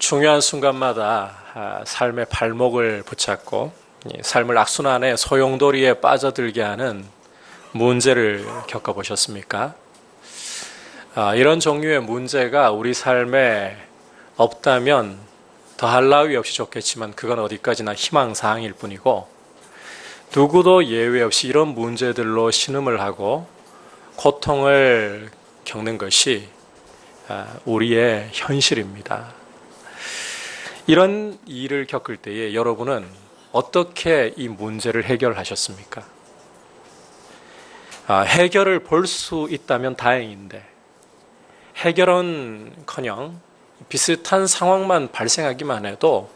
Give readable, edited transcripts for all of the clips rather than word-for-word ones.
중요한 순간마다 삶의 발목을 붙잡고 삶을 악순환의 소용돌이에 빠져들게 하는 문제를 겪어보셨습니까? 이런 종류의 문제가 우리 삶에 없다면 더할 나위 없이 좋겠지만 그건 어디까지나 희망사항일 뿐이고, 누구도 예외 없이 이런 문제들로 신음을 하고 고통을 겪는 것이 우리의 현실입니다. 이런 일을 겪을 때에 여러분은 어떻게 이 문제를 해결하셨습니까? 해결을 볼 수 있다면 다행인데, 해결은커녕 비슷한 상황만 발생하기만 해도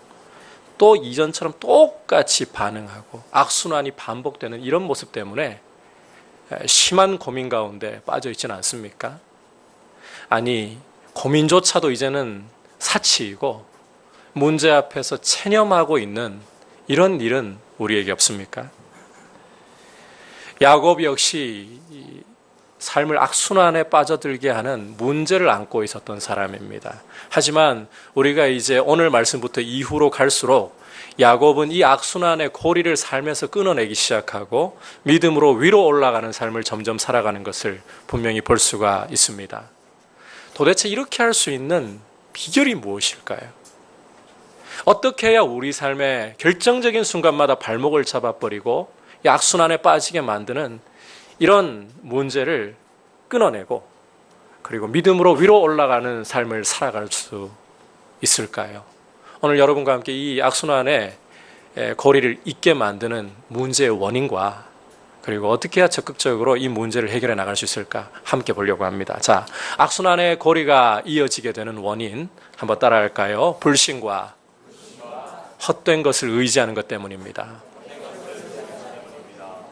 또 이전처럼 똑같이 반응하고 악순환이 반복되는 이런 모습 때문에 심한 고민 가운데 빠져 있지는 않습니까? 아니, 고민조차도 이제는 사치이고 문제 앞에서 체념하고 있는 이런 일은 우리에게 없습니까? 야곱 역시 삶을 악순환에 빠져들게 하는 문제를 안고 있었던 사람입니다. 하지만 우리가 이제 오늘 말씀부터 이후로 갈수록 야곱은 이 악순환의 고리를 삶에서 끊어내기 시작하고 믿음으로 위로 올라가는 삶을 점점 살아가는 것을 분명히 볼 수가 있습니다. 도대체 이렇게 할 수 있는 비결이 무엇일까요? 어떻게 해야 우리 삶의 결정적인 순간마다 발목을 잡아버리고 악순환에 빠지게 만드는 이런 문제를 끊어내고 그리고 믿음으로 위로 올라가는 삶을 살아갈 수 있을까요? 오늘 여러분과 함께 이 악순환의 고리를 잊게 만드는 문제의 원인과 그리고 어떻게 해야 적극적으로 이 문제를 해결해 나갈 수 있을까 함께 보려고 합니다. 자, 악순환의 고리가 이어지게 되는 원인 한번 따라할까요? 불신과 헛된 것을 의지하는 것 때문입니다.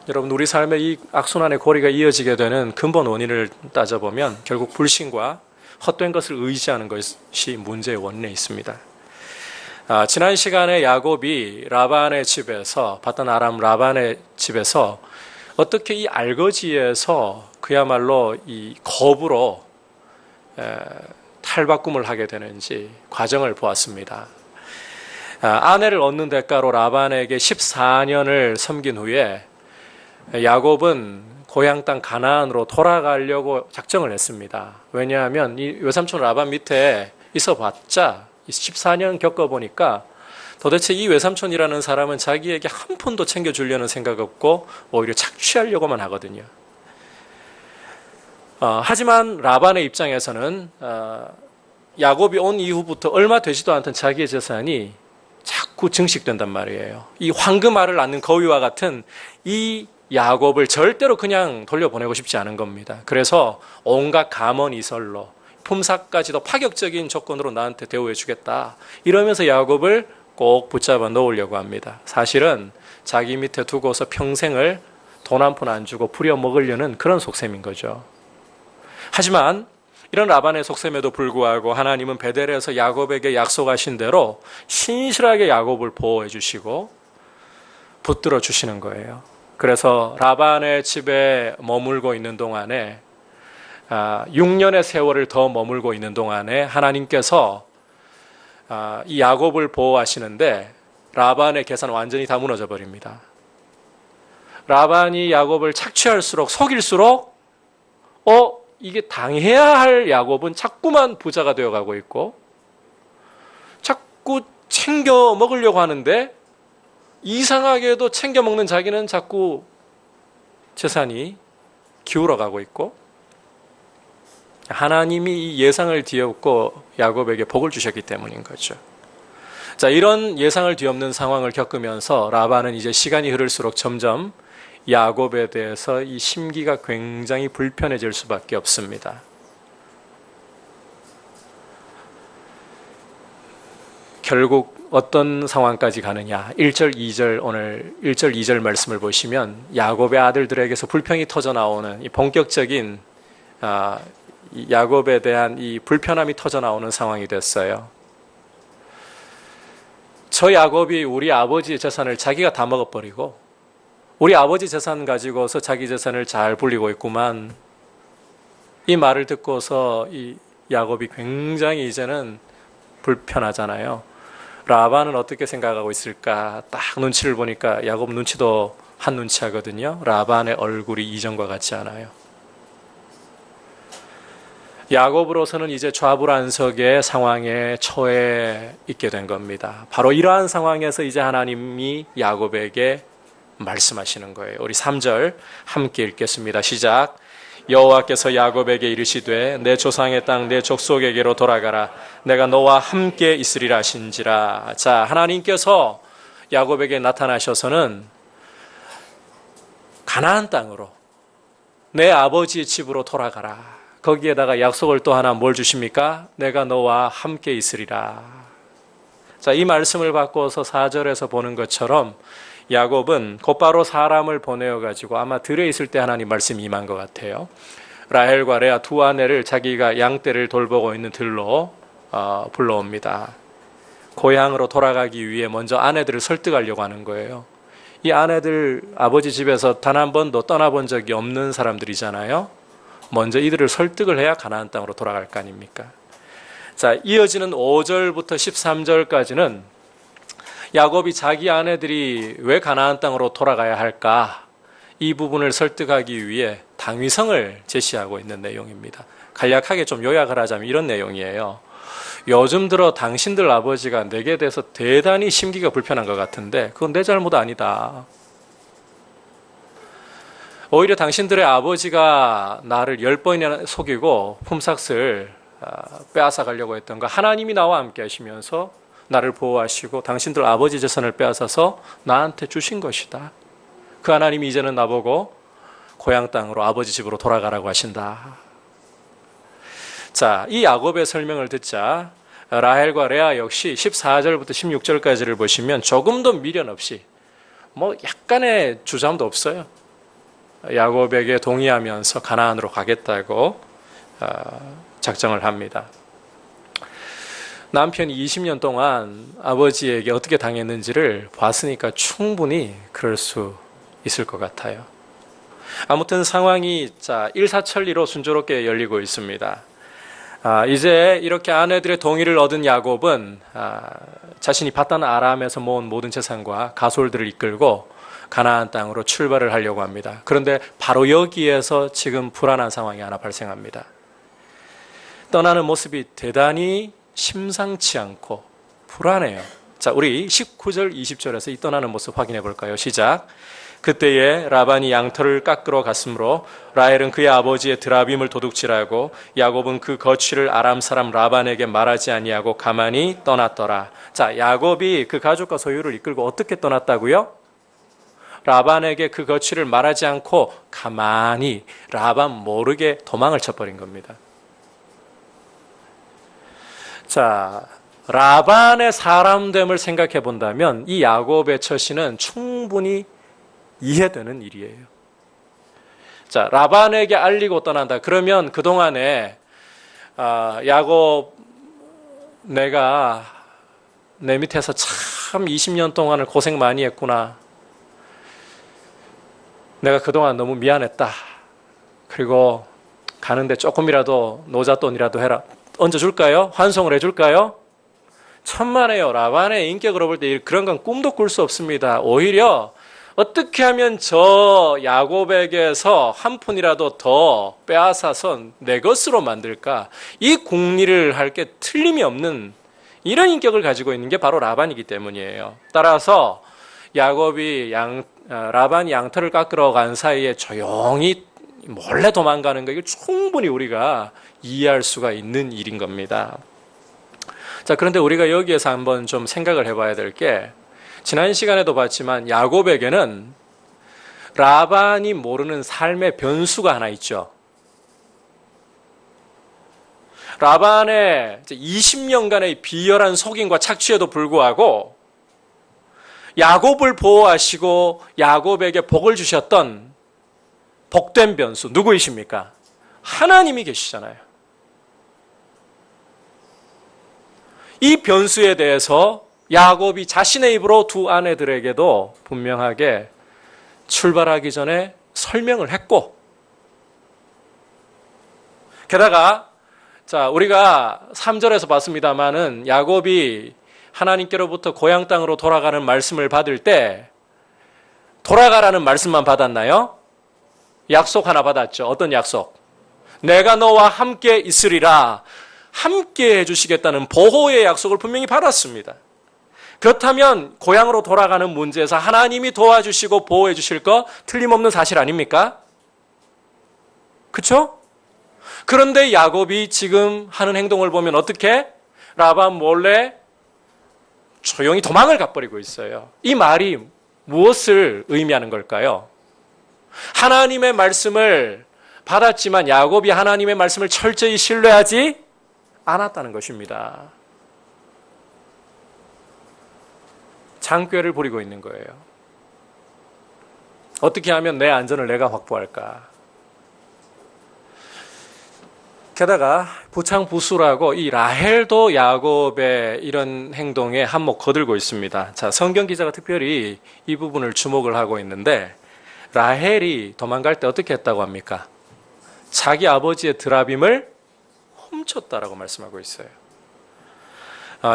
여러분, 우리 삶의 이 악순환의 고리가 이어지게 되는 근본 원인을 따져보면 결국 불신과 헛된 것을 의지하는 것이 문제의 원인에 있습니다. 지난 시간에 야곱이 라반의 집에서 봤던 아람 라반의 집에서 어떻게 이 알거지에서 그야말로 이 겁으로 탈바꿈을 하게 되는지 과정을 보았습니다. 아내를 얻는 대가로 라반에게 14년을 섬긴 후에 야곱은 고향 땅 가나안으로 돌아가려고 작정을 했습니다. 왜냐하면 이 외삼촌 라반 밑에 있어봤자 14년 겪어보니까 도대체 이 외삼촌이라는 사람은 자기에게 한 푼도 챙겨주려는 생각 없고 오히려 착취하려고만 하거든요. 하지만 라반의 입장에서는 야곱이 온 이후부터 얼마 되지도 않던 자기의 재산이 자꾸 증식된단 말이에요. 이 황금알을 낳는 거위와 같은 이 야곱을 절대로 그냥 돌려보내고 싶지 않은 겁니다. 그래서 온갖 감언이설로 품삯까지도 파격적인 조건으로 나한테 대우해 주겠다 이러면서 야곱을 꼭 붙잡아 놓으려고 합니다. 사실은 자기 밑에 두고서 평생을 돈 한 푼 안 주고 부려먹으려는 그런 속셈인 거죠. 하지만 이런 라반의 속셈에도 불구하고 하나님은 베델에서 야곱에게 약속하신 대로 신실하게 야곱을 보호해 주시고 붙들어 주시는 거예요. 그래서 라반의 집에 머물고 있는 동안에 6년의 세월을 더 머물고 있는 동안에 하나님께서 이 야곱을 보호하시는데 라반의 계산은 완전히 다 무너져 버립니다. 라반이 야곱을 착취할수록 속일수록 이게 당해야 할 야곱은 자꾸만 부자가 되어가고 있고 자꾸 챙겨 먹으려고 하는데 이상하게도 챙겨 먹는 자기는 자꾸 재산이 기울어가고 있고 하나님이 이 예상을 뒤엎고 야곱에게 복을 주셨기 때문인 거죠. 자, 이런 예상을 뒤엎는 상황을 겪으면서 라반은 이제 시간이 흐를수록 점점 야곱에 대해서 이 심기가 굉장히 불편해질 수밖에 없습니다. 결국 어떤 상황까지 가느냐. 1절, 2절 오늘 1절, 2절 말씀을 보시면 야곱의 아들들에게서 불평이 터져 나오는 이 본격적인 야곱에 대한 이 불편함이 터져 나오는 상황이 됐어요. 저 야곱이 우리 아버지의 재산을 자기가 다 먹어버리고 우리 아버지 재산 가지고서 자기 재산을 잘 불리고 있구만. 이 말을 듣고서 이 야곱이 굉장히 이제는 불편하잖아요. 라반은 어떻게 생각하고 있을까? 딱 눈치를 보니까 야곱 눈치도 한 눈치 하거든요. 라반의 얼굴이 이전과 같지 않아요. 야곱으로서는 이제 좌불안석의 상황에 처해 있게 된 겁니다. 바로 이러한 상황에서 이제 하나님이 야곱에게 말씀하시는 거예요. 우리 3절 함께 읽겠습니다. 시작. 여호와께서 야곱에게 이르시되 내 조상의 땅 내 족속에게로 돌아가라. 내가 너와 함께 있으리라 하신지라. 자, 하나님께서 야곱에게 나타나셔서는 가나안 땅으로 내 아버지의 집으로 돌아가라. 거기에다가 약속을 또 하나 뭘 주십니까? 내가 너와 함께 있으리라. 자, 이 말씀을 바꿔서 4절에서 보는 것처럼 야곱은 곧바로 사람을 보내어가지고 아마 들에 있을 때 하나님 말씀이 임한 것 같아요. 라헬과 레아 두 아내를 자기가 양떼를 돌보고 있는 들로 불러옵니다. 고향으로 돌아가기 위해 먼저 아내들을 설득하려고 하는 거예요. 이 아내들 아버지 집에서 단 한 번도 떠나본 적이 없는 사람들이잖아요. 먼저 이들을 설득을 해야 가나안 땅으로 돌아갈 거 아닙니까? 자, 이어지는 5절부터 13절까지는 야곱이 자기 아내들이 왜 가나안 땅으로 돌아가야 할까? 이 부분을 설득하기 위해 당위성을 제시하고 있는 내용입니다. 간략하게 좀 요약을 하자면 이런 내용이에요. 요즘 들어 당신들 아버지가 내게 대해서 대단히 심기가 불편한 것 같은데 그건 내 잘못 아니다. 오히려 당신들의 아버지가 나를 10번이나 속이고 품삯을 빼앗아 가려고 했던 거 하나님이 나와 함께 하시면서 나를 보호하시고 당신들 아버지 재산을 빼앗아서 나한테 주신 것이다. 그 하나님이 이제는 나보고 고향 땅으로 아버지 집으로 돌아가라고 하신다. 자, 이 야곱의 설명을 듣자 라헬과 레아 역시 14절부터 16절까지를 보시면 조금도 미련 없이 약간의 주저함도 없어요. 야곱에게 동의하면서 가나안으로 가겠다고 작정을 합니다. 남편이 20년 동안 아버지에게 어떻게 당했는지를 봤으니까 충분히 그럴 수 있을 것 같아요. 아무튼 상황이 일사천리로 순조롭게 열리고 있습니다. 이제 이렇게 아내들의 동의를 얻은 야곱은 자신이 바단 아람에서 모은 모든 재산과 가솔들을 이끌고 가나안 땅으로 출발을 하려고 합니다. 그런데 바로 여기에서 지금 불안한 상황이 하나 발생합니다. 떠나는 모습이 대단히 심상치 않고 불안해요. 자, 우리 19절, 20절에서 이 떠나는 모습 확인해 볼까요? 시작. 그때에 라반이 양털을 깎으러 갔으므로 라헬은 그의 아버지의 드라빔을 도둑질하고 야곱은 그 거취를 아람 사람 라반에게 말하지 아니하고 가만히 떠났더라. 자, 야곱이 그 가족과 소유를 이끌고 어떻게 떠났다고요? 라반에게 그 거취를 말하지 않고 가만히 라반 모르게 도망을 쳐버린 겁니다. 자, 라반의 사람됨을 생각해 본다면 이 야곱의 처신은 충분히 이해되는 일이에요. 자, 라반에게 알리고 떠난다. 그러면 그동안에 야곱 내가 내 밑에서 참 20년 동안을 고생 많이 했구나. 내가 그동안 너무 미안했다. 그리고 가는데 조금이라도 노잣돈이라도 해라. 얹어줄까요? 환송을 해줄까요? 천만에요. 라반의 인격으로 볼 때 그런 건 꿈도 꿀 수 없습니다. 오히려 어떻게 하면 저 야곱에게서 한 푼이라도 더 빼앗아서 내 것으로 만들까? 이 궁리를 할 게 틀림이 없는 이런 인격을 가지고 있는 게 바로 라반이기 때문이에요. 따라서 야곱이 라반이 양털을 깎으러 간 사이에 조용히 몰래 도망가는 거 이거 충분히 우리가 이해할 수가 있는 일인 겁니다. 자, 그런데 우리가 여기에서 한번 좀 생각을 해봐야 될 게 지난 시간에도 봤지만 야곱에게는 라반이 모르는 삶의 변수가 하나 있죠. 라반의 20년간의 비열한 속임과 착취에도 불구하고 야곱을 보호하시고 야곱에게 복을 주셨던 복된 변수 누구이십니까? 하나님이 계시잖아요. 이 변수에 대해서 야곱이 자신의 입으로 두 아내들에게도 분명하게 출발하기 전에 설명을 했고, 게다가 자, 우리가 3절에서 봤습니다마는 야곱이 하나님께로부터 고향 땅으로 돌아가는 말씀을 받을 때 돌아가라는 말씀만 받았나요? 약속 하나 받았죠. 어떤 약속? 내가 너와 함께 있으리라. 함께 해주시겠다는 보호의 약속을 분명히 받았습니다. 그렇다면 고향으로 돌아가는 문제에서 하나님이 도와주시고 보호해 주실 거 틀림없는 사실 아닙니까? 그렇죠? 그런데 야곱이 지금 하는 행동을 보면 어떻게? 라반 몰래 조용히 도망을 가버리고 있어요. 이 말이 무엇을 의미하는 걸까요? 하나님의 말씀을 받았지만 야곱이 하나님의 말씀을 철저히 신뢰하지 않았다는 것입니다. 장꾀를 부리고 있는 거예요. 어떻게 하면 내 안전을 내가 확보할까? 게다가 부창부수라고 이 라헬도 야곱의 이런 행동에 한몫 거들고 있습니다. 자, 성경 기자가 특별히 이 부분을 주목을 하고 있는데 라헬이 도망갈 때 어떻게 했다고 합니까? 자기 아버지의 드라빔을 훔쳤다라고 말씀하고 있어요.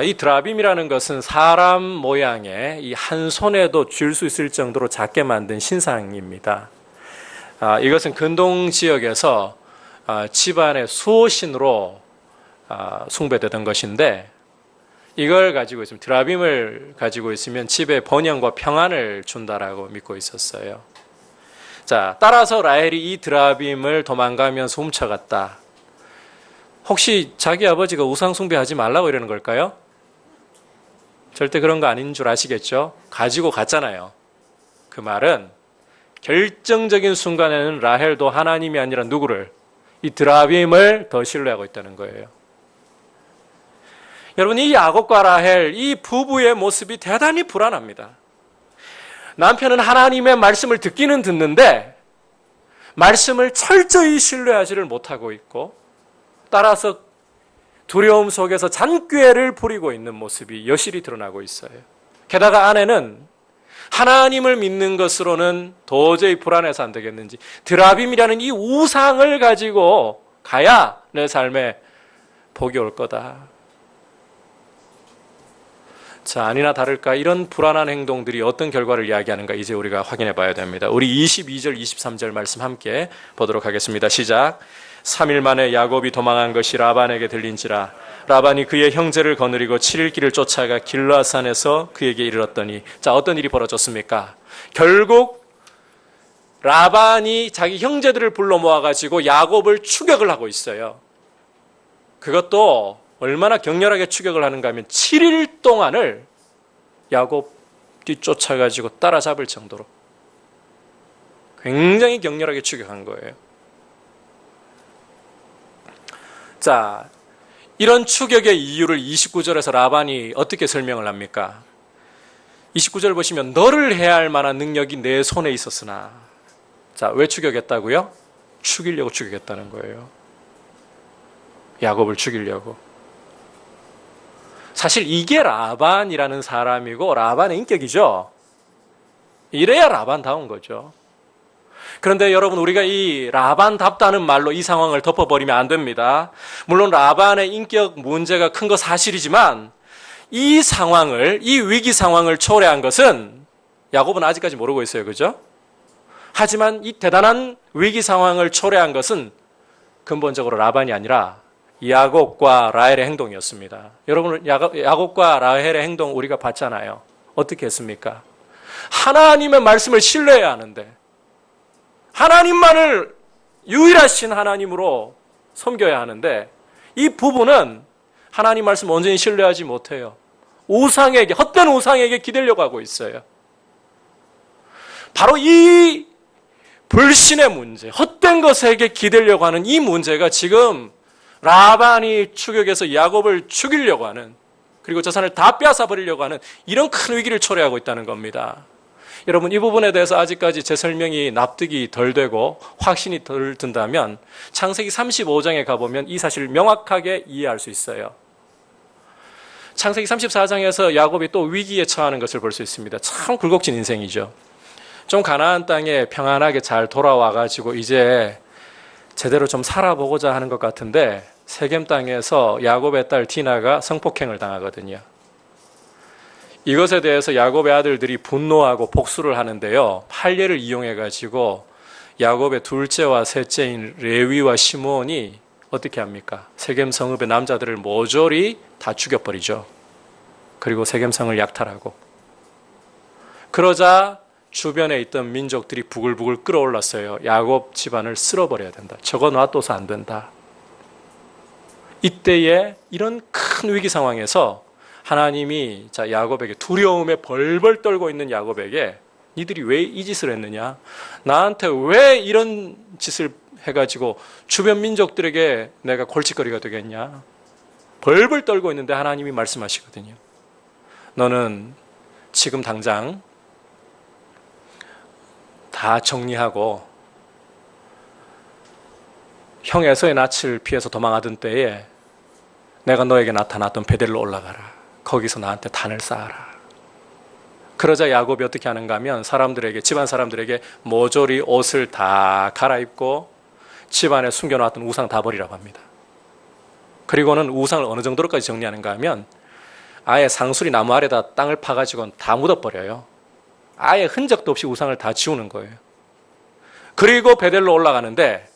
이 드라빔이라는 것은 사람 모양의 이 한 손에도 쥘 수 있을 정도로 작게 만든 신상입니다. 이것은 근동 지역에서 집안의 수호신으로 숭배되던 것인데 이걸 가지고 있으면 드라빔을 가지고 있으면 집에 번영과 평안을 준다라고 믿고 있었어요. 자, 따라서 라헬이 이 드라빔을 도망가면서 훔쳐갔다. 혹시 자기 아버지가 우상 숭배하지 말라고 이러는 걸까요? 절대 그런 거 아닌 줄 아시겠죠? 가지고 갔잖아요. 그 말은 결정적인 순간에는 라헬도 하나님이 아니라 누구를? 이 드라빔을 더 신뢰하고 있다는 거예요. 여러분, 이 야곱과 라헬, 이 부부의 모습이 대단히 불안합니다. 남편은 하나님의 말씀을 듣기는 듣는데 말씀을 철저히 신뢰하지를 못하고 있고 따라서 두려움 속에서 잔꾀를 부리고 있는 모습이 여실히 드러나고 있어요. 게다가 아내는 하나님을 믿는 것으로는 도저히 불안해서 안 되겠는지 드라빔이라는 이 우상을 가지고 가야 내 삶에 복이 올 거다. 자, 아니나 다를까 이런 불안한 행동들이 어떤 결과를 이야기하는가 이제 우리가 확인해 봐야 됩니다. 우리 22절, 23절 말씀 함께 보도록 하겠습니다. 시작. 3일 만에 야곱이 도망한 것이 라반에게 들린지라 라반이 그의 형제를 거느리고 7일 길을 쫓아가 길르앗산에서 그에게 이르렀더니 자, 어떤 일이 벌어졌습니까? 결국 라반이 자기 형제들을 불러 모아가지고 야곱을 추격을 하고 있어요. 그것도 얼마나 격렬하게 추격을 하는가 하면 7일 동안을 야곱 뒤쫓아가지고 따라잡을 정도로 굉장히 격렬하게 추격한 거예요. 자, 이런 추격의 이유를 29절에서 라반이 어떻게 설명을 합니까? 29절 보시면 너를 해야 할 만한 능력이 내 손에 있었으나 자, 왜 추격했다고요? 죽이려고 추격했다는 거예요. 야곱을 죽이려고. 사실 이게 라반이라는 사람이고 라반의 인격이죠. 이래야 라반다운 거죠. 그런데 여러분, 우리가 이 라반답다는 말로 이 상황을 덮어버리면 안 됩니다. 물론 라반의 인격 문제가 큰 거 사실이지만 이 상황을, 이 위기 상황을 초래한 것은 야곱은 아직까지 모르고 있어요. 그죠? 하지만 이 대단한 위기 상황을 초래한 것은 근본적으로 라반이 아니라 야곱과 라헬의 행동이었습니다. 여러분, 야곱과 라헬의 행동 우리가 봤잖아요. 어떻게 했습니까? 하나님의 말씀을 신뢰해야 하는데 하나님만을 유일하신 하나님으로 섬겨야 하는데 이 부부는 하나님 말씀 온전히 신뢰하지 못해요. 우상에게, 헛된 우상에게 기대려고 하고 있어요. 바로 이 불신의 문제, 헛된 것에게 기대려고 하는 이 문제가 지금 라반이 추격해서 야곱을 죽이려고 하는, 그리고 재산을 다 빼앗아 버리려고 하는 이런 큰 위기를 초래하고 있다는 겁니다. 여러분, 이 부분에 대해서 아직까지 제 설명이 납득이 덜 되고 확신이 덜 든다면 창세기 35장에 가보면 이 사실을 명확하게 이해할 수 있어요. 창세기 34장에서 야곱이 또 위기에 처하는 것을 볼 수 있습니다. 참 굴곡진 인생이죠. 좀 가나안 땅에 평안하게 잘 돌아와가지고 이제 제대로 좀 살아보고자 하는 것 같은데 세겜 땅에서 야곱의 딸 디나가 성폭행을 당하거든요. 이것에 대해서 야곱의 아들들이 분노하고 복수를 하는데요. 판례를 이용해 가지고 야곱의 둘째와 셋째인 레위와 시므온이 어떻게 합니까? 세겜 성읍의 남자들을 모조리 다 죽여버리죠. 그리고 세겜 성을 약탈하고. 그러자 주변에 있던 민족들이 부글부글 끓어올랐어요. 야곱 집안을 쓸어버려야 된다. 저거 놔둬서 안 된다. 이때에 이런 큰 위기 상황에서 하나님이 야곱에게 두려움에 벌벌 떨고 있는 야곱에게 니들이 왜 이 짓을 했느냐? 나한테 왜 이런 짓을 해가지고 주변 민족들에게 내가 골칫거리가 되겠냐? 벌벌 떨고 있는데 하나님이 말씀하시거든요. 너는 지금 당장 다 정리하고 형 에서의 낯을 피해서 도망하던 때에 내가 너에게 나타났던 베델로 올라가라. 거기서 나한테 단을 쌓아라. 그러자 야곱이 어떻게 하는가 하면 사람들에게, 집안 사람들에게 모조리 옷을 다 갈아입고 집안에 숨겨놨던 우상 다 버리라고 합니다. 그리고는 우상을 어느 정도로까지 정리하는가 하면 아예 상수리 나무 아래다 땅을 파가지고 다 묻어버려요. 아예 흔적도 없이 우상을 다 지우는 거예요. 그리고 베델로 올라가는데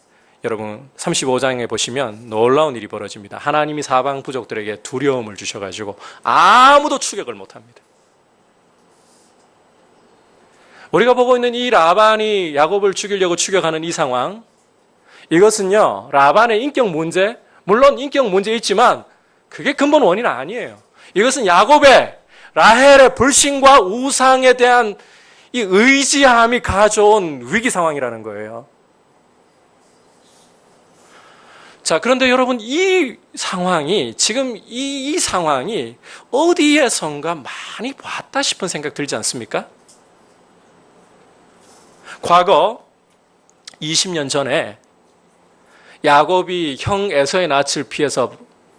여러분 35장에 보시면 놀라운 일이 벌어집니다. 하나님이 사방 부족들에게 두려움을 주셔가지고 아무도 추격을 못합니다. 우리가 보고 있는 이 라반이 야곱을 죽이려고 추격하는 이 상황, 이것은요 라반의 인격 문제, 물론 인격 문제 있지만 그게 근본 원인 아니에요. 이것은 야곱의 라헬의 불신과 우상에 대한 이 의지함이 가져온 위기 상황이라는 거예요. 자, 그런데 여러분 이 상황이 지금 이 상황이 어디에선가 많이 봤다 싶은 생각 들지 않습니까? 과거 20년 전에 야곱이 형 에서의 낯을 피해서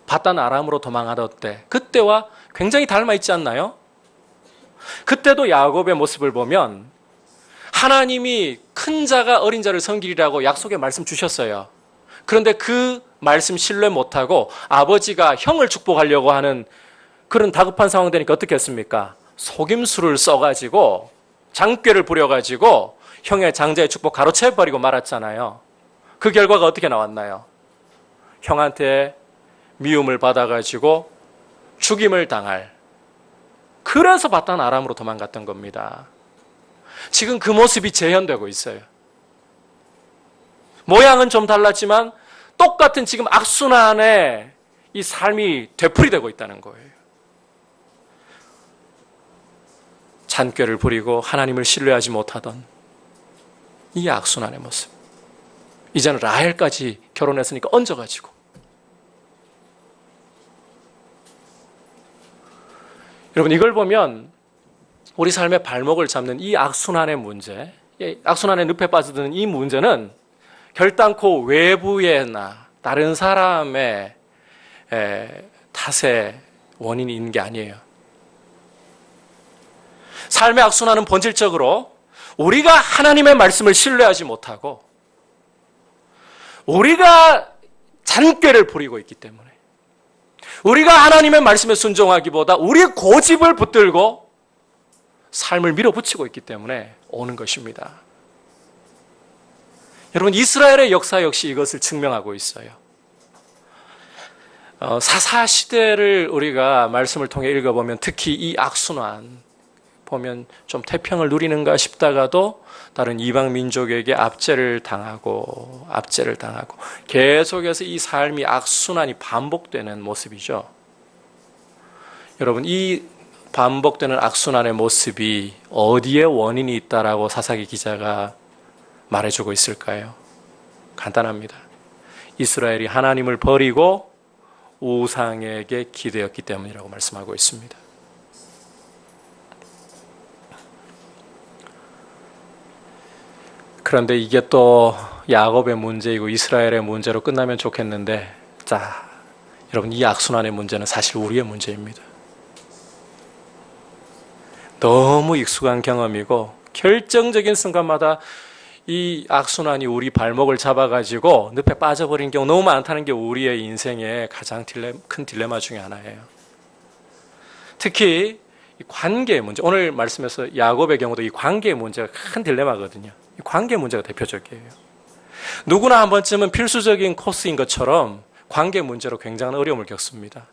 바단 아람으로 도망하던 때 그때와 굉장히 닮아 있지 않나요? 그때도 야곱의 모습을 보면 하나님이 큰 자가 어린 자를 섬기리라고 약속의 말씀 주셨어요. 그런데 그 말씀 신뢰 못하고 아버지가 형을 축복하려고 하는 그런 다급한 상황 되니까 어떻게 했습니까? 속임수를 써가지고 장꾀를 부려가지고 형의 장자의 축복 가로채버리고 말았잖아요. 그 결과가 어떻게 나왔나요? 형한테 미움을 받아가지고 죽임을 당할, 그래서 바단 아람으로 도망갔던 겁니다. 지금 그 모습이 재현되고 있어요. 모양은 좀 달랐지만 똑같은 지금 악순환의 이 삶이 되풀이되고 있다는 거예요. 잔꾀를 부리고 하나님을 신뢰하지 못하던 이 악순환의 모습. 이제는 라헬까지 결혼했으니까 얹어가지고. 여러분 이걸 보면 우리 삶의 발목을 잡는 이 악순환의 문제, 악순환의 늪에 빠져드는 이 문제는 결단코 외부에나 다른 사람의 탓의 원인이 있는 게 아니에요. 삶의 악순환은 본질적으로 우리가 하나님의 말씀을 신뢰하지 못하고 우리가 잔꾀를 부리고 있기 때문에, 우리가 하나님의 말씀에 순종하기보다 우리의 고집을 붙들고 삶을 밀어붙이고 있기 때문에 오는 것입니다. 여러분 이스라엘의 역사 역시 이것을 증명하고 있어요. 사사시대를 우리가 말씀을 통해 읽어보면 특히 이 악순환 보면 좀 태평을 누리는가 싶다가도 다른 이방 민족에게 압제를 당하고 계속해서 이 삶이 악순환이 반복되는 모습이죠. 여러분 이 반복되는 악순환의 모습이 어디에 원인이 있다라고 사사기 기자가 말해주고 있을까요? 간단합니다. 이스라엘이 하나님을 버리고 우상에게 기대었기 때문이라고 말씀하고 있습니다. 그런데 이게 또 야곱의 문제이고 이스라엘의 문제로 끝나면 좋겠는데, 자, 여러분 이 악순환의 문제는 사실 우리의 문제입니다. 너무 익숙한 경험이고 결정적인 순간마다 이 악순환이 우리 발목을 잡아가지고 늪에 빠져버린 경우 너무 많다는 게 우리의 인생의 가장 큰 딜레마 중에 하나예요. 특히 이 관계의 문제, 오늘 말씀에서 야곱의 경우도 이 관계의 문제가 큰 딜레마거든요. 이 관계 문제가 대표적이에요. 누구나 한 번쯤은 필수적인 코스인 것처럼 관계 문제로 굉장한 어려움을 겪습니다.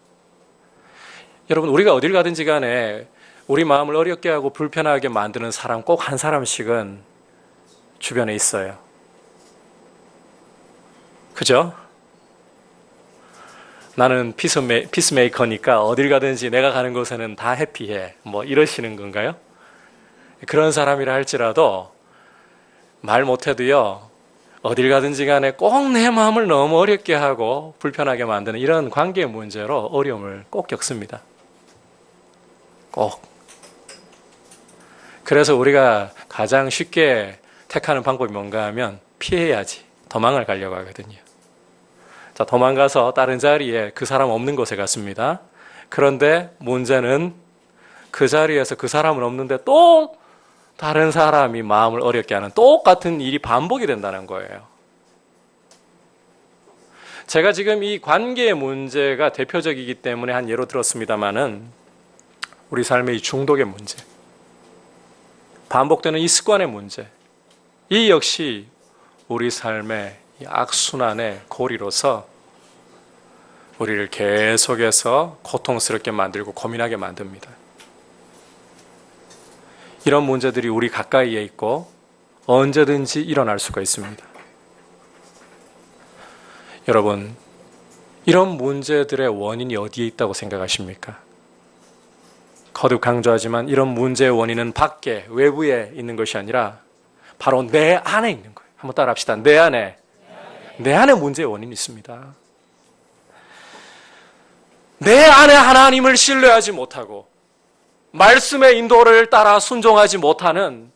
여러분, 우리가 어딜 가든지 간에 우리 마음을 어렵게 하고 불편하게 만드는 사람 꼭 한 사람씩은 주변에 있어요. 그죠? 나는 피스메이커니까 어딜 가든지 내가 가는 곳에는 다 해피해. 뭐 이러시는 건가요? 그런 사람이라 할지라도 말 못해도요, 어딜 가든지 간에 꼭 내 마음을 너무 어렵게 하고 불편하게 만드는 이런 관계 문제로 어려움을 꼭 겪습니다. 꼭. 그래서 우리가 가장 쉽게 택하는 방법이 뭔가 하면 피해야지, 도망을 가려고 하거든요. 자, 도망가서 다른 자리에 그 사람 없는 곳에 갔습니다. 그런데 문제는 그 자리에서 그 사람은 없는데 또 다른 사람이 마음을 어렵게 하는 똑같은 일이 반복이 된다는 거예요. 제가 지금 이 관계의 문제가 대표적이기 때문에 한 예로 들었습니다마는 우리 삶의 이 중독의 문제, 반복되는 이 습관의 문제, 이 역시 우리 삶의 이 악순환의 고리로서 우리를 계속해서 고통스럽게 만들고 고민하게 만듭니다. 이런 문제들이 우리 가까이에 있고 언제든지 일어날 수가 있습니다. 여러분, 이런 문제들의 원인이 어디에 있다고 생각하십니까? 거듭 강조하지만 이런 문제의 원인은 밖에, 외부에 있는 것이 아니라 바로 내 안에 있는 거예요. 한번 따라 합시다. 내 안에 문제의 원인이 있습니다. 내 안에 하나님을 신뢰하지 못하고 말씀의 인도를 따라 순종하지 못하는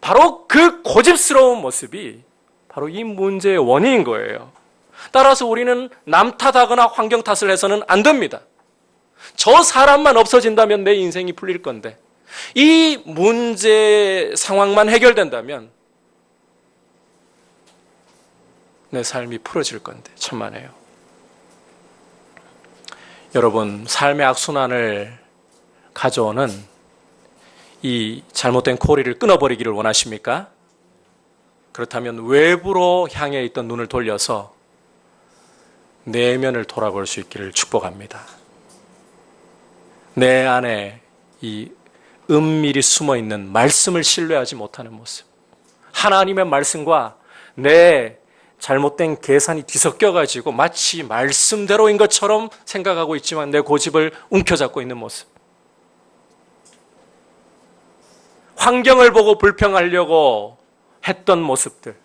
바로 그 고집스러운 모습이 바로 이 문제의 원인인 거예요. 따라서 우리는 남 탓하거나 환경 탓을 해서는 안 됩니다. 저 사람만 없어진다면 내 인생이 풀릴 건데, 이 문제 상황만 해결된다면 내 삶이 풀어질 건데 천만에요. 여러분, 삶의 악순환을 가져오는 이 잘못된 고리를 끊어버리기를 원하십니까? 그렇다면 외부로 향해 있던 눈을 돌려서 내면을 돌아볼 수 있기를 축복합니다. 내 안에 이 은밀히 숨어있는 말씀을 신뢰하지 못하는 모습, 하나님의 말씀과 내 잘못된 계산이 뒤섞여가지고 마치 말씀대로인 것처럼 생각하고 있지만 내 고집을 움켜잡고 있는 모습, 환경을 보고 불평하려고 했던 모습들,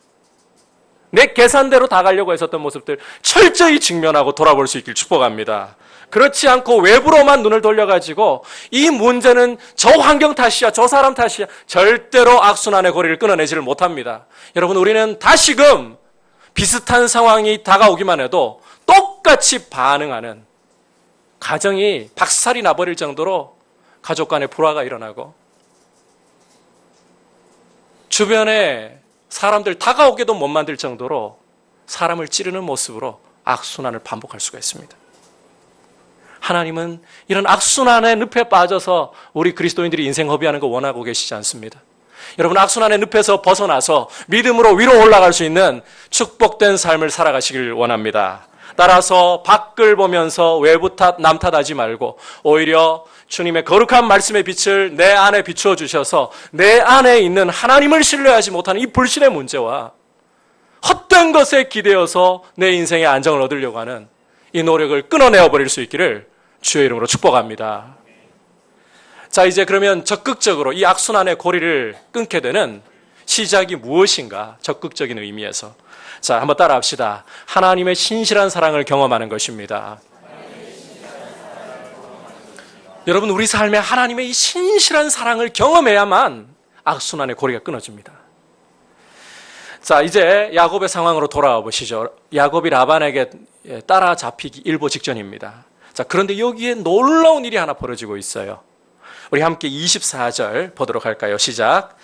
내 계산대로 다 가려고 했었던 모습들 철저히 직면하고 돌아볼 수 있길 축복합니다. 그렇지 않고 외부로만 눈을 돌려가지고 이 문제는 저 환경 탓이야, 저 사람 탓이야, 절대로 악순환의 고리를 끊어내지를 못합니다. 여러분, 우리는 다시금 비슷한 상황이 다가오기만 해도 똑같이 반응하는, 가정이 박살이 나버릴 정도로 가족 간의 불화가 일어나고 주변에 사람들 다가오게도 못 만들 정도로 사람을 찌르는 모습으로 악순환을 반복할 수가 있습니다. 하나님은 이런 악순환의 늪에 빠져서 우리 그리스도인들이 인생 허비하는 거 원하고 계시지 않습니다. 여러분, 악순환의 늪에서 벗어나서 믿음으로 위로 올라갈 수 있는 축복된 삶을 살아가시길 원합니다. 따라서 밖을 보면서 외부 탓, 남 탓하지 말고 오히려 주님의 거룩한 말씀의 빛을 내 안에 비추어 주셔서 내 안에 있는 하나님을 신뢰하지 못하는 이 불신의 문제와 헛된 것에 기대어서 내 인생의 안정을 얻으려고 하는 이 노력을 끊어내어 버릴 수 있기를 주의 이름으로 축복합니다. 자, 이제 그러면 적극적으로 이 악순환의 고리를 끊게 되는 시작이 무엇인가? 적극적인 의미에서. 자, 한번 따라 합시다. 하나님의 신실한 사랑을 경험하는 것입니다. 여러분, 우리 삶에 하나님의 이 신실한 사랑을 경험해야만 악순환의 고리가 끊어집니다. 자, 이제 야곱의 상황으로 돌아와 보시죠. 야곱이 라반에게 따라잡히기 일보 직전입니다. 자, 그런데 여기에 놀라운 일이 하나 벌어지고 있어요. 우리 함께 24절 보도록 할까요? 시작.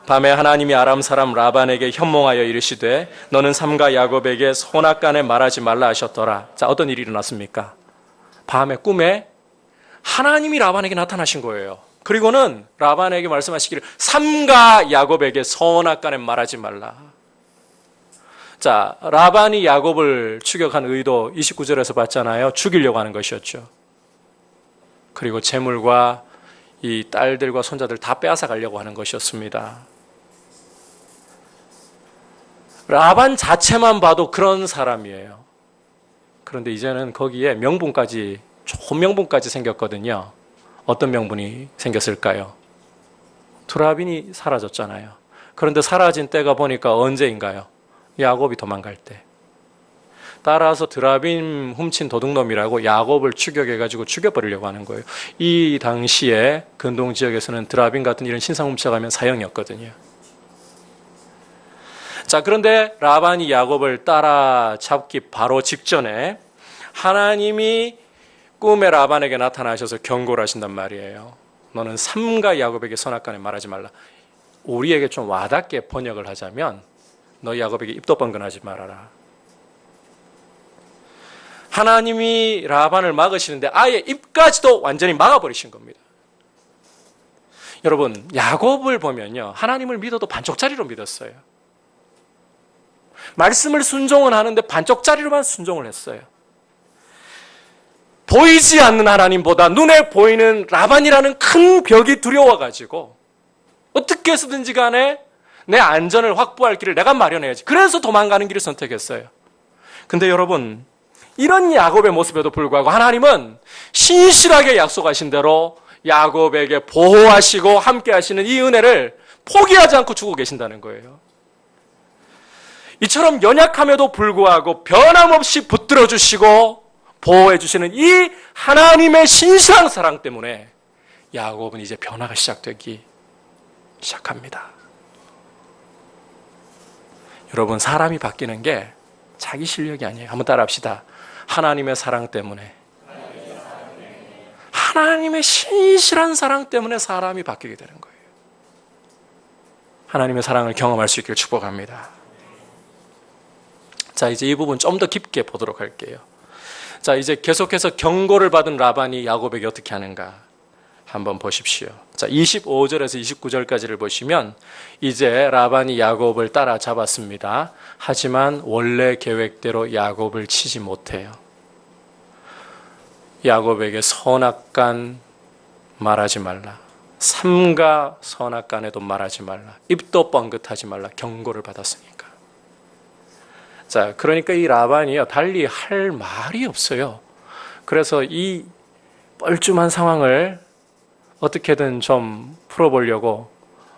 밤에 하나님이 아람 사람 라반에게 현몽하여 이르시되 너는 삼가 야곱에게 선악간에 말하지 말라 하셨더라. 자, 어떤 일이 일어났습니까? 밤에 꿈에 하나님이 라반에게 나타나신 거예요. 그리고는 라반에게 말씀하시기를 삼가 야곱에게 선악간에 말하지 말라. 자, 라반이 야곱을 추격한 의도 29절에서 봤잖아요. 죽이려고 하는 것이었죠. 그리고 재물과 이 딸들과 손자들 다 빼앗아 가려고 하는 것이었습니다. 라반 자체만 봐도 그런 사람이에요. 그런데 이제는 거기에 명분까지, 좋은 명분까지 생겼거든요. 어떤 명분이 생겼을까요? 두라빈이 사라졌잖아요. 그런데 사라진 때가 보니까 언제인가요? 야곱이 도망갈 때. 따라서 드라빈 훔친 도둑놈이라고 야곱을 추격해가지고 죽여버리려고 하는 거예요. 이 당시에 근동 지역에서는 드라빈 같은 이런 신상 훔쳐가면 사형이었거든요. 자, 그런데 라반이 야곱을 따라잡기 바로 직전에 하나님이 꿈에 라반에게 나타나셔서 경고를 하신단 말이에요. 너는 삼가 야곱에게 선악간에 말하지 말라. 우리에게 좀 와닿게 번역을 하자면 너 야곱에게 입도 뻥근하지 말아라. 하나님이 라반을 막으시는데 아예 입까지도 완전히 막아버리신 겁니다. 여러분, 야곱을 보면요, 하나님을 믿어도 반쪽짜리로 믿었어요. 말씀을 순종은 하는데 반쪽짜리로만 순종을 했어요. 보이지 않는 하나님보다 눈에 보이는 라반이라는 큰 벽이 두려워가지고 어떻게 해서든지 간에 내 안전을 확보할 길을 내가 마련해야지. 그래서 도망가는 길을 선택했어요. 근데 여러분, 이런 야곱의 모습에도 불구하고 하나님은 신실하게 약속하신 대로 야곱에게 보호하시고 함께 하시는 이 은혜를 포기하지 않고 주고 계신다는 거예요. 이처럼 연약함에도 불구하고 변함없이 붙들어 주시고 보호해 주시는 이 하나님의 신실한 사랑 때문에 야곱은 이제 변화가 시작되기 시작합니다. 여러분, 사람이 바뀌는 게 자기 실력이 아니에요. 한번 따라합시다. 하나님의 사랑 때문에, 하나님의 신실한 사랑 때문에 사람이 바뀌게 되는 거예요. 하나님의 사랑을 경험할 수 있기를 축복합니다. 자, 이제 이 부분 좀 더 깊게 보도록 할게요. 자, 이제 계속해서 경고를 받은 라반이 야곱에게 어떻게 하는가 한번 보십시오. 자, 25절에서 29절까지를 보시면 이제 라반이 야곱을 따라잡았습니다. 하지만 원래 계획대로 야곱을 치지 못해요. 야곱에게 선악간 말하지 말라. 삼가 선악간에도 말하지 말라. 입도 뻥긋하지 말라. 경고를 받았으니까. 자, 그러니까 이 라반이요, 달리 할 말이 없어요. 그래서 이 뻘쭘한 상황을 어떻게든 좀 풀어보려고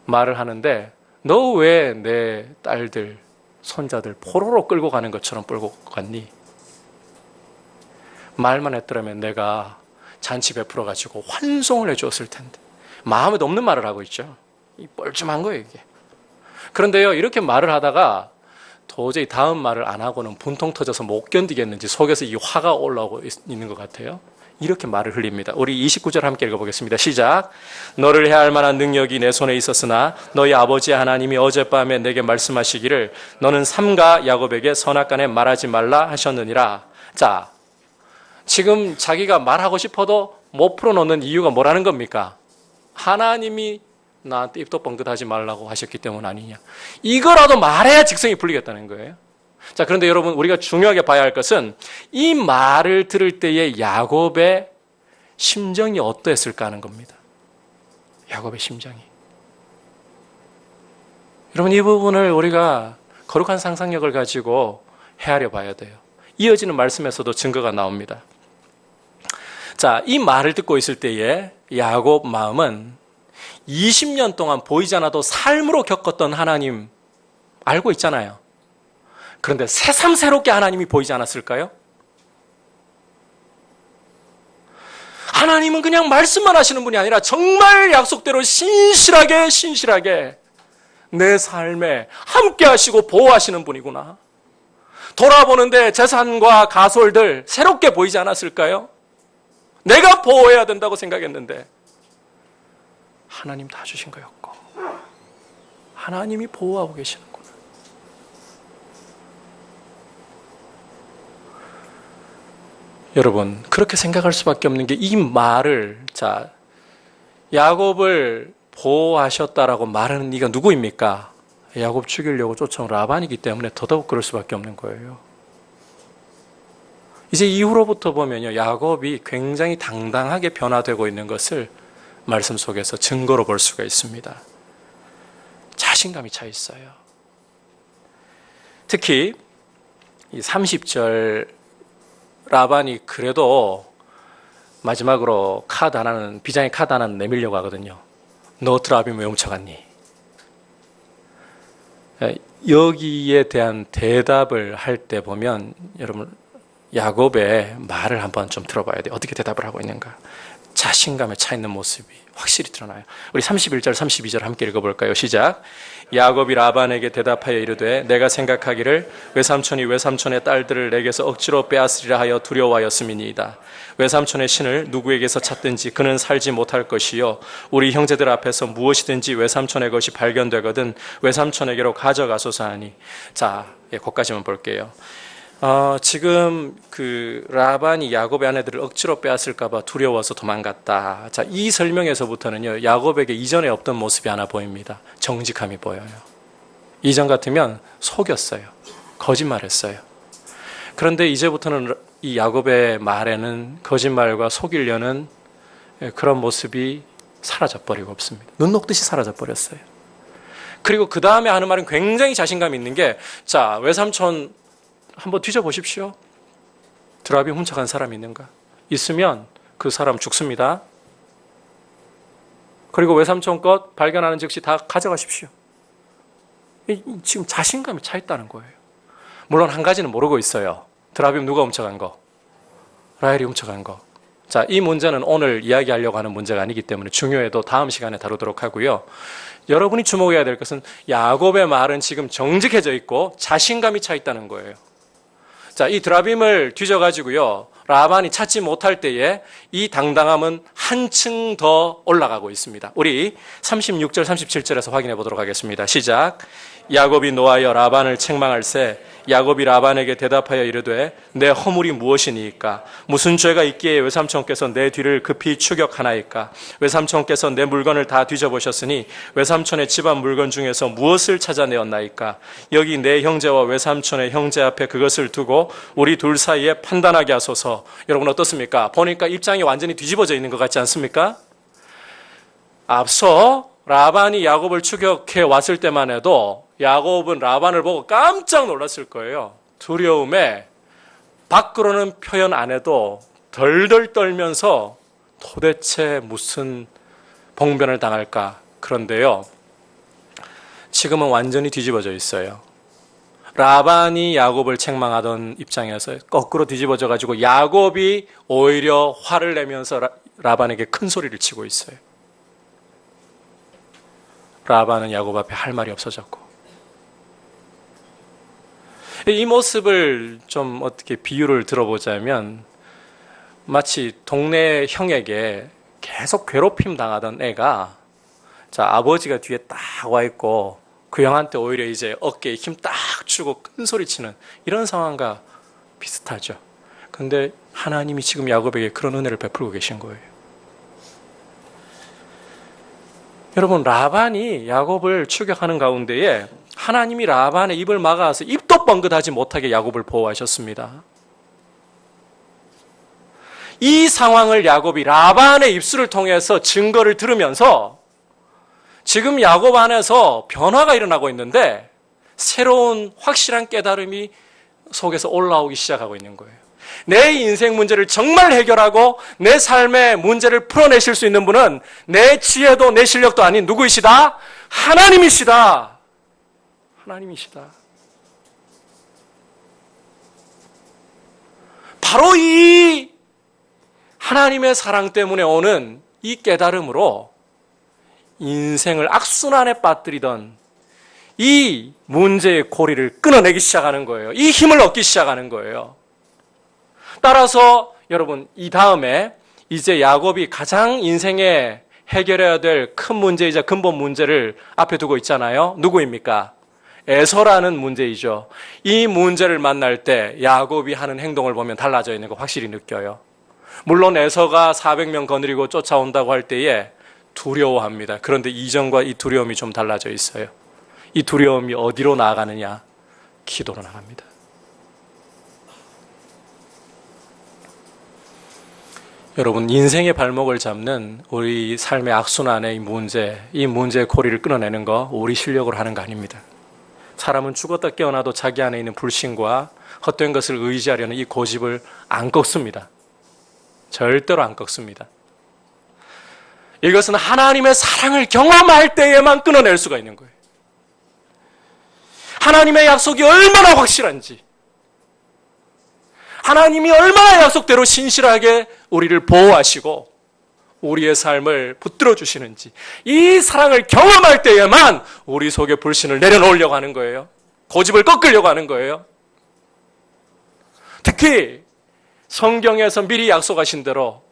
말을 하는데, 너 왜 내 딸들, 손자들 포로로 끌고 가는 것처럼 끌고 갔니? 말만 했더라면 내가 잔치 베풀어가지고 환송을 해주었을 텐데. 마음에도 없는 말을 하고 있죠. 이 뻘쭘한 거예요, 이게. 그런데요, 이렇게 말을 하다가 도저히 다음 말을 안 하고는 분통 터져서 못 견디겠는지 속에서 이 화가 올라오고 있는 것 같아요. 이렇게 말을 흘립니다. 우리 29절 함께 읽어보겠습니다. 시작. 너를 해할 만한 능력이 내 손에 있었으나 너희 아버지 하나님이 어젯밤에 내게 말씀하시기를 너는 삼가 야곱에게 선악간에 말하지 말라 하셨느니라. 자, 지금 자기가 말하고 싶어도 못 풀어놓는 이유가 뭐라는 겁니까? 하나님이 나한테 입도 뻥긋하지 말라고 하셨기 때문 아니냐. 이거라도 말해야 직성이 풀리겠다는 거예요. 자, 그런데 여러분, 우리가 중요하게 봐야 할 것은 이 말을 들을 때의 야곱의 심정이 어떠했을까 하는 겁니다. 야곱의 심정이. 여러분, 이 부분을 우리가 거룩한 상상력을 가지고 헤아려 봐야 돼요. 이어지는 말씀에서도 증거가 나옵니다. 자, 이 말을 듣고 있을 때에 야곱 마음은 20년 동안 보이지 않아도 삶으로 겪었던 하나님 알고 있잖아요. 그런데 새삼새롭게 하나님이 보이지 않았을까요? 하나님은 그냥 말씀만 하시는 분이 아니라 정말 약속대로 신실하게 내 삶에 함께 하시고 보호하시는 분이구나. 돌아보는데 재산과 가솔들 새롭게 보이지 않았을까요? 내가 보호해야 된다고 생각했는데 하나님 다 주신 거였고 하나님이 보호하고 계시는구나. 여러분, 그렇게 생각할 수밖에 없는 게 이 말을, 자, 야곱을 보호하셨다라고 말하는 이가 누구입니까? 야곱 죽이려고 쫓아온 라반이기 때문에 더더욱 그럴 수밖에 없는 거예요. 이제 이후로부터 보면요, 야곱이 굉장히 당당하게 변화되고 있는 것을 말씀 속에서 증거로 볼 수가 있습니다. 자신감이 차 있어요. 특히 이 30절 라반이 그래도 마지막으로 비장의 카드 하나는 내밀려고 하거든요. 너 드라빔 왜 훔쳐갔니? 여기에 대한 대답을 할 때 보면 여러분 야곱의 말을 한번 좀 들어봐야 돼요. 어떻게 대답을 하고 있는가? 자신감에 차 있는 모습이 확실히 드러나요. 우리 31절, 32절 함께 읽어볼까요? 시작. 야곱이 라반에게 대답하여 이르되 내가 생각하기를 외삼촌이 외삼촌의 딸들을 내게서 억지로 빼앗으리라 하여 두려워하였음이니이다. 외삼촌의 신을 누구에게서 찾든지 그는 살지 못할 것이요 우리 형제들 앞에서 무엇이든지 외삼촌의 것이 발견되거든 외삼촌에게로 가져가소서 하니. 자, 거기까지만 볼게요. 지금 그 라반이 야곱의 아내들을 억지로 빼앗을까봐 두려워서 도망갔다. 자, 이 설명에서부터는요, 야곱에게 이전에 없던 모습이 하나 보입니다. 정직함이 보여요. 이전 같으면 속였어요. 거짓말했어요. 그런데 이제부터는 이 야곱의 말에는 거짓말과 속이려는 그런 모습이 사라져버리고 없습니다. 눈 녹듯이 사라져버렸어요. 그리고 그 다음에 하는 말은 굉장히 자신감 있는 게, 자, 외삼촌 한번 뒤져보십시오. 드라빔 훔쳐간 사람이 있는가? 있으면 그 사람 죽습니다. 그리고 외삼촌 것 발견하는 즉시 다 가져가십시오. 지금 자신감이 차 있다는 거예요. 물론 한 가지는 모르고 있어요. 드라빔 누가 훔쳐간 거? 라헬이 훔쳐간 거. 자, 이 문제는 오늘 이야기하려고 하는 문제가 아니기 때문에 중요해도 다음 시간에 다루도록 하고요. 여러분이 주목해야 될 것은 야곱의 말은 지금 정직해져 있고 자신감이 차 있다는 거예요. 자, 이 드라빔을 뒤져가지고요, 라반이 찾지 못할 때에 이 당당함은 한층 더 올라가고 있습니다. 우리 36절, 37절에서 확인해 보도록 하겠습니다. 시작. 야곱이 노하여 라반을 책망할세 야곱이 라반에게 대답하여 이르되 내 허물이 무엇이니까? 무슨 죄가 있기에 외삼촌께서 내 뒤를 급히 추격하나이까? 외삼촌께서 내 물건을 다 뒤져보셨으니 외삼촌의 집안 물건 중에서 무엇을 찾아내었나이까? 여기 내 형제와 외삼촌의 형제 앞에 그것을 두고 우리 둘 사이에 판단하게 하소서. 여러분 어떻습니까? 보니까 입장이 완전히 뒤집어져 있는 것 같지 않습니까? 앞서 라반이 야곱을 추격해 왔을 때만 해도 야곱은 라반을 보고 깜짝 놀랐을 거예요. 두려움에 밖으로는 표현 안 해도 덜덜 떨면서 도대체 무슨 봉변을 당할까. 그런데요, 지금은 완전히 뒤집어져 있어요. 라반이 야곱을 책망하던 입장에서 거꾸로 뒤집어져 가지고 야곱이 오히려 화를 내면서 라반에게 큰 소리를 치고 있어요. 라반은 야곱 앞에 할 말이 없어졌고, 이 모습을 좀 어떻게 비유를 들어보자면 마치 동네 형에게 계속 괴롭힘 당하던 애가, 자, 아버지가 뒤에 딱 와 있고 그 형한테 오히려 이제 어깨에 힘 딱 주고 큰 소리 치는 이런 상황과 비슷하죠. 근데 하나님이 지금 야곱에게 그런 은혜를 베풀고 계신 거예요. 여러분, 라반이 야곱을 추격하는 가운데에 하나님이 라반의 입을 막아서 입도 뻥긋하지 못하게 야곱을 보호하셨습니다. 이 상황을 야곱이 라반의 입술을 통해서 증거를 들으면서 지금 야곱 안에서 변화가 일어나고 있는데 새로운 확실한 깨달음이 속에서 올라오기 시작하고 있는 거예요. 내 인생 문제를 정말 해결하고 내 삶의 문제를 풀어내실 수 있는 분은 내 지혜도 내 실력도 아닌 누구이시다? 하나님이시다. 하나님이시다. 바로 이 하나님의 사랑 때문에 오는 이 깨달음으로 인생을 악순환에 빠뜨리던 이 문제의 고리를 끊어내기 시작하는 거예요. 이 힘을 얻기 시작하는 거예요. 따라서 여러분, 이 다음에 이제 야곱이 가장 인생의 해결해야 될 큰 문제이자 근본 문제를 앞에 두고 있잖아요. 누구입니까? 에서라는 문제이죠. 이 문제를 만날 때 야곱이 하는 행동을 보면 달라져 있는 거 확실히 느껴요. 물론 에서가 400명 거느리고 쫓아온다고 할 때에 두려워합니다. 그런데 이전과 이 두려움이 좀 달라져 있어요. 이 두려움이 어디로 나아가느냐? 기도로 나갑니다. 여러분, 인생의 발목을 잡는 우리 삶의 악순환의 이 문제의 고리를 끊어내는 거 우리 실력으로 하는 거 아닙니다. 사람은 죽었다 깨어나도 자기 안에 있는 불신과 헛된 것을 의지하려는 이 고집을 안 꺾습니다. 절대로 안 꺾습니다. 이것은 하나님의 사랑을 경험할 때에만 끊어낼 수가 있는 거예요. 하나님의 약속이 얼마나 확실한지, 하나님이 얼마나 약속대로 신실하게 우리를 보호하시고 우리의 삶을 붙들어 주시는지, 이 사랑을 경험할 때에만 우리 속에 불신을 내려놓으려고 하는 거예요. 고집을 꺾으려고 하는 거예요. 특히 성경에서 미리 약속하신 대로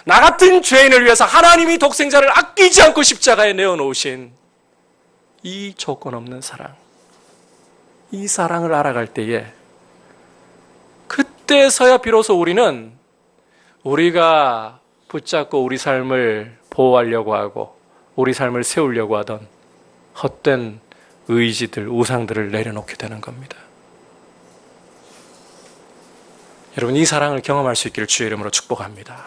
나 같은 죄인을 위해서 하나님이 독생자를 아끼지 않고 십자가에 내어놓으신 이 조건 없는 사랑, 이 사랑을 알아갈 때에 그때서야 비로소 우리는 우리가 붙잡고 우리 삶을 보호하려고 하고 우리 삶을 세우려고 하던 헛된 의지들, 우상들을 내려놓게 되는 겁니다. 여러분, 이 사랑을 경험할 수 있기를 주의 이름으로 축복합니다.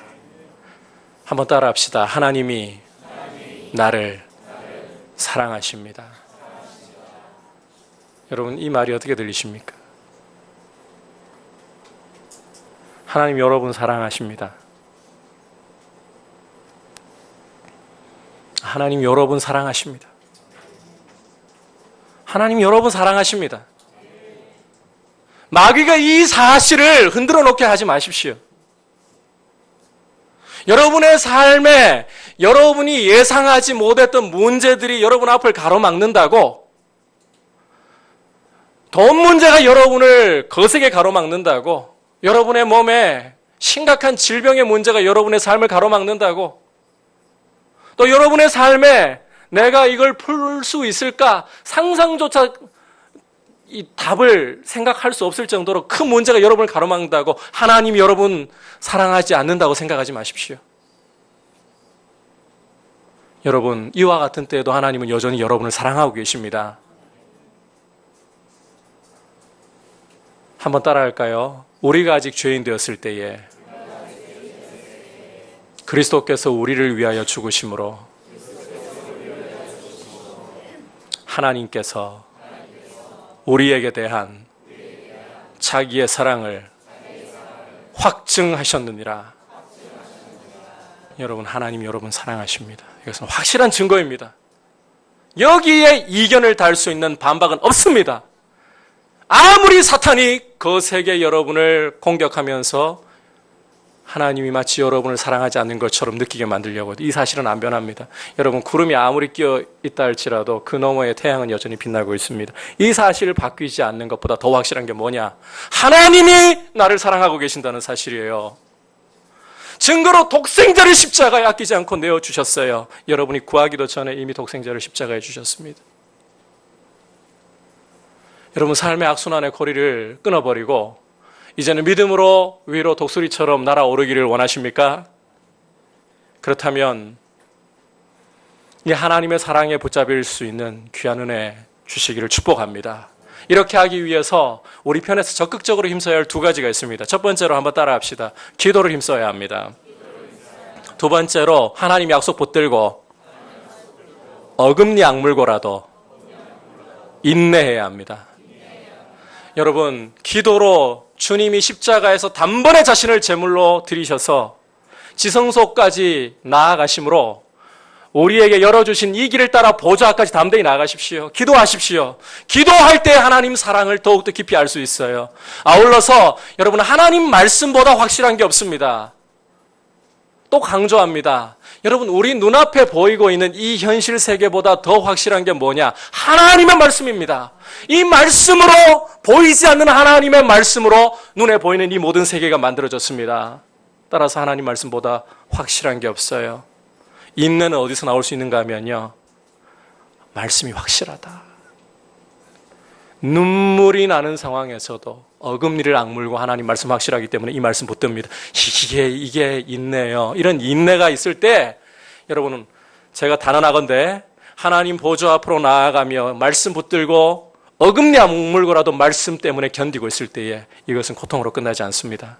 한번 따라합시다. 하나님이 나를 사랑하십니다. 여러분, 이 말이 어떻게 들리십니까? 하나님 여러분 사랑하십니다. 하나님 여러분 사랑하십니다. 하나님 여러분 사랑하십니다. 마귀가 이 사실을 흔들어 놓게 하지 마십시오. 여러분의 삶에 여러분이 예상하지 못했던 문제들이 여러분 앞을 가로막는다고, 돈 문제가 여러분을 거세게 가로막는다고, 여러분의 몸에 심각한 질병의 문제가 여러분의 삶을 가로막는다고, 또 여러분의 삶에 내가 이걸 풀 수 있을까 상상조차 이 답을 생각할 수 없을 정도로 큰 문제가 여러분을 가로막는다고 하나님이 여러분 사랑하지 않는다고 생각하지 마십시오. 여러분, 이와 같은 때에도 하나님은 여전히 여러분을 사랑하고 계십니다. 한번 따라할까요? 우리가 아직 죄인 되었을 때에 그리스도께서 우리를 위하여 죽으심으로 하나님께서 우리에게 대한 자기의 사랑을 확증하셨느니라. 여러분, 하나님 여러분 사랑하십니다. 이것은 확실한 증거입니다. 여기에 이견을 달 수 있는 반박은 없습니다. 아무리 사탄이 거세게 여러분을 공격하면서 하나님이 마치 여러분을 사랑하지 않는 것처럼 느끼게 만들려고 이 사실은 안 변합니다. 여러분, 구름이 아무리 끼어 있다 할지라도 그 너머에 태양은 여전히 빛나고 있습니다. 이 사실을 바뀌지 않는 것보다 더 확실한 게 뭐냐? 하나님이 나를 사랑하고 계신다는 사실이에요. 증거로 독생자를 십자가에 아끼지 않고 내어주셨어요. 여러분이 구하기도 전에 이미 독생자를 십자가에 주셨습니다. 여러분, 삶의 악순환의 고리를 끊어버리고 이제는 믿음으로 위로 독수리처럼 날아오르기를 원하십니까? 그렇다면 이 하나님의 사랑에 붙잡힐 수 있는 귀한 은혜 주시기를 축복합니다. 이렇게 하기 위해서 우리 편에서 적극적으로 힘써야 할 두 가지가 있습니다. 첫 번째로 한번 따라합시다. 기도를 힘써야 합니다. 두 번째로 하나님 약속 붙들고 어금니 악물고라도 인내해야 합니다. 여러분, 기도로 주님이 십자가에서 단번에 자신을 제물로 드리셔서 지성소까지 나아가심으로 우리에게 열어주신 이 길을 따라 보좌 앞까지 담대히 나아가십시오. 기도하십시오. 기도할 때 하나님 사랑을 더욱더 깊이 알 수 있어요. 아울러서 여러분, 하나님 말씀보다 확실한 게 없습니다. 또 강조합니다. 여러분, 우리 눈앞에 보이고 있는 이 현실 세계보다 더 확실한 게 뭐냐? 하나님의 말씀입니다. 이 말씀으로, 보이지 않는 하나님의 말씀으로 눈에 보이는 이 모든 세계가 만들어졌습니다. 따라서 하나님 말씀보다 확실한 게 없어요. 인내는 어디서 나올 수 있는가 하면요, 말씀이 확실하다. 눈물이 나는 상황에서도 어금니를 악물고 하나님 말씀 확실하기 때문에 이 말씀 붙듭니다. 이게 인내예요. 이런 인내가 있을 때 여러분은, 제가 단언하건대 하나님 보좌 앞으로 나아가며 말씀 붙들고 어금니 악물고라도 말씀 때문에 견디고 있을 때에 이것은 고통으로 끝나지 않습니다.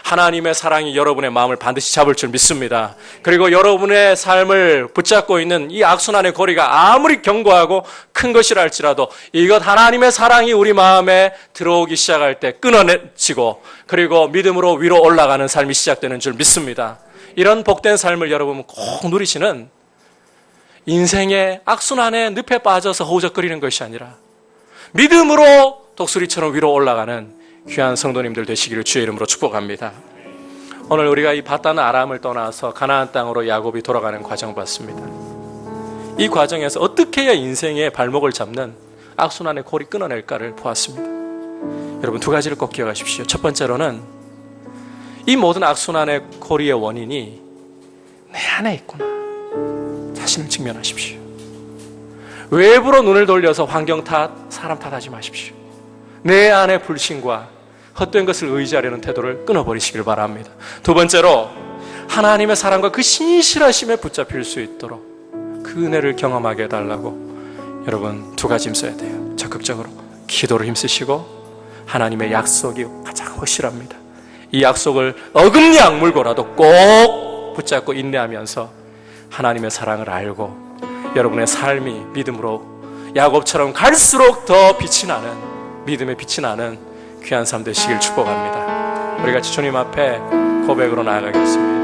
하나님의 사랑이 여러분의 마음을 반드시 잡을 줄 믿습니다. 그리고 여러분의 삶을 붙잡고 있는 이 악순환의 고리가 아무리 견고하고 큰 것이라 할지라도 이것 하나님의 사랑이 우리 마음에 들어오기 시작할 때 끊어내지고, 그리고 믿음으로 위로 올라가는 삶이 시작되는 줄 믿습니다. 이런 복된 삶을 여러분은 꼭 누리시는, 인생의 악순환의 늪에 빠져서 허우적거리는 것이 아니라 믿음으로 독수리처럼 위로 올라가는 귀한 성도님들 되시기를 주의 이름으로 축복합니다. 오늘 우리가 이 밧단 아람을 떠나서 가나안 땅으로 야곱이 돌아가는 과정 봤습니다. 이 과정에서 어떻게 해야 인생의 발목을 잡는 악순환의 고리 끊어낼까를 보았습니다. 여러분, 두 가지를 꼭 기억하십시오. 첫 번째로는 이 모든 악순환의 고리의 원인이 내 안에 있구나. 자신을 직면하십시오. 외부로 눈을 돌려서 환경 탓, 사람 탓하지 마십시오. 내 안의 불신과 헛된 것을 의지하려는 태도를 끊어버리시길 바랍니다. 두 번째로, 하나님의 사랑과 그 신실하심에 붙잡힐 수 있도록 그 은혜를 경험하게 해달라고 여러분 두 가지 힘써야 돼요. 적극적으로 기도를 힘쓰시고, 하나님의 약속이 가장 확실합니다. 이 약속을 어금니 악물고라도 꼭 붙잡고 인내하면서 하나님의 사랑을 알고 여러분의 삶이 믿음으로 야곱처럼 갈수록 더 빛이 나는, 믿음의 빛이 나는 귀한 삶 되시길 축복합니다. 우리 같이 주님 앞에 고백으로 나아가겠습니다.